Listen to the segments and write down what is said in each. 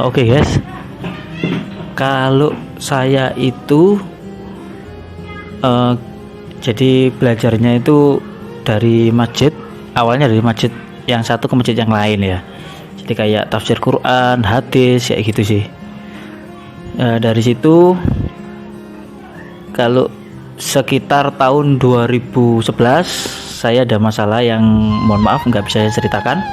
Oke guys, kalau saya itu eh, jadi belajarnya itu dari masjid, awalnya dari masjid yang satu ke masjid yang lain ya. Jadi kayak tafsir Quran, hadis, kayak gitu sih. Dari situ kalau sekitar tahun 2011 saya ada masalah yang mohon maaf nggak bisa saya ceritakan.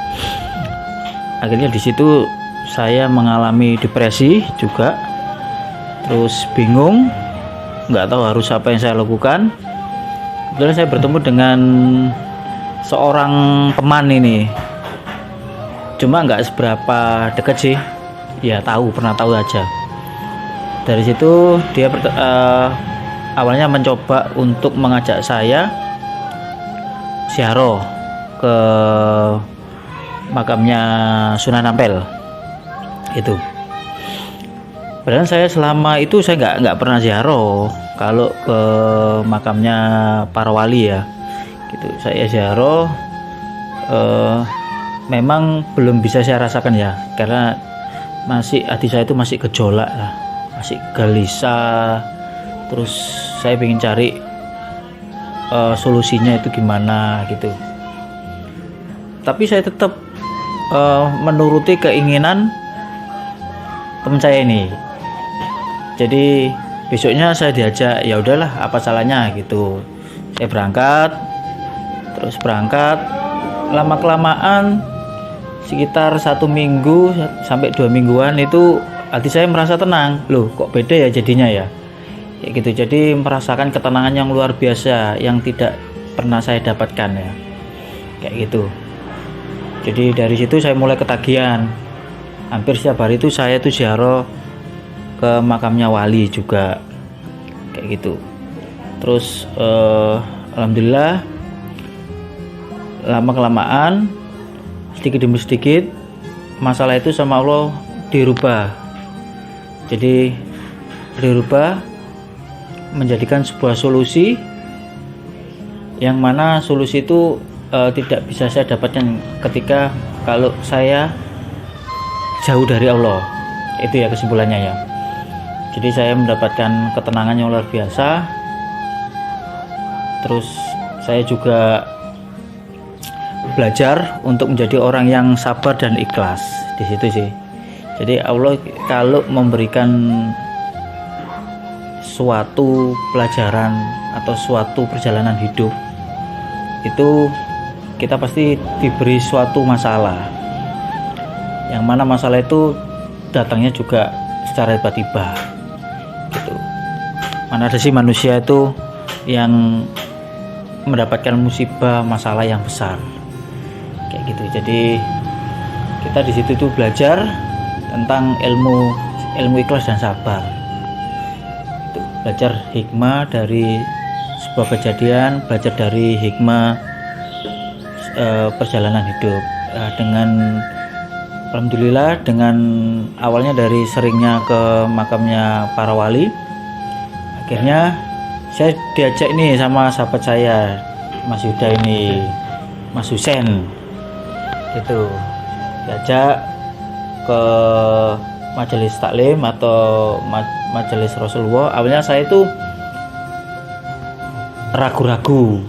Akhirnya di situ saya mengalami depresi juga, terus bingung, nggak tahu harus apa yang saya lakukan. Kemudian saya bertemu dengan seorang teman ini, cuma nggak seberapa deket sih, ya pernah tahu aja. Dari situ dia awalnya mencoba untuk mengajak saya ziarah ke makamnya Sunan Ampel itu. Padahal saya selama itu saya nggak pernah ziarah kalau ke makamnya para wali ya gitu. Saya ziarah memang belum bisa saya rasakan ya, karena masih hati saya itu masih gejolak lah, masih gelisah. Terus saya ingin cari solusinya itu gimana gitu, tapi saya tetap menuruti keinginan teman saya ini. Jadi besoknya saya diajak, ya udahlah apa salahnya gitu. Saya berangkat, lama kelamaan sekitar 1 minggu sampai 2 mingguan itu hati saya merasa tenang. Loh kok beda ya jadinya ya, kayak gitu. Jadi merasakan ketenangan yang luar biasa yang tidak pernah saya dapatkan ya, kayak gitu. Jadi dari situ saya mulai ketagihan. Hampir setiap hari itu saya tuh ziarah ke makamnya wali juga, kayak gitu. Terus alhamdulillah lama kelamaan, sedikit demi sedikit masalah itu sama Allah dirubah. Jadi dirubah menjadikan sebuah solusi, yang mana solusi itu tidak bisa saya dapatkan ketika kalau saya jauh dari Allah. Itu ya kesimpulannya ya. Jadi saya mendapatkan ketenangan yang luar biasa. Terus saya juga belajar untuk menjadi orang yang sabar dan ikhlas di situ sih. Jadi Allah kalau memberikan suatu pelajaran atau suatu perjalanan hidup, itu kita pasti diberi suatu masalah, yang mana masalah itu datangnya juga secara tiba-tiba gitu. Mana ada sih manusia itu yang mendapatkan musibah masalah yang besar kayak gitu. Jadi kita di situ tuh belajar tentang ilmu ikhlas dan sabar itu, belajar hikmah dari sebuah kejadian, belajar dari hikmah perjalanan hidup. Dengan alhamdulillah, dengan awalnya dari seringnya ke makamnya para wali, akhirnya saya diajak ini sama sahabat saya Mas Yuda ini, Mas Husen gitu, diajak ke majelis taklim atau majelis Rasulullah. Awalnya saya itu ragu-ragu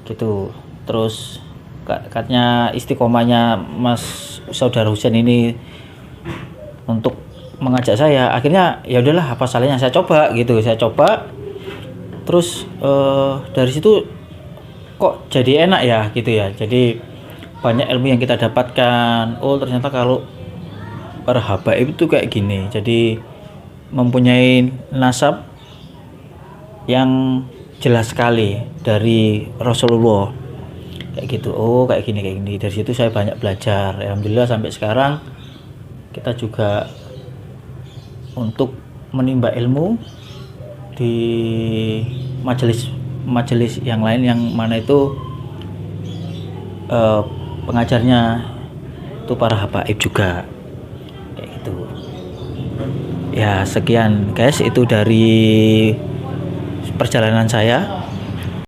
gitu. Terus katanya istiqomahnya Mas Saudara Husen ini untuk mengajak saya, akhirnya ya udahlah apa salahnya saya coba gitu. Saya coba, terus dari situ kok jadi enak ya gitu ya. Jadi banyak ilmu yang kita dapatkan. Oh ternyata kalau para habaib itu kayak gini, jadi mempunyai nasab yang jelas sekali dari Rasulullah kayak gitu. Oh kayak gini. Dari situ saya banyak belajar. Alhamdulillah sampai sekarang kita juga untuk menimba ilmu di majelis yang lain, yang mana itu pengajarnya itu para habaib juga kayak gitu ya. Sekian guys, itu dari perjalanan saya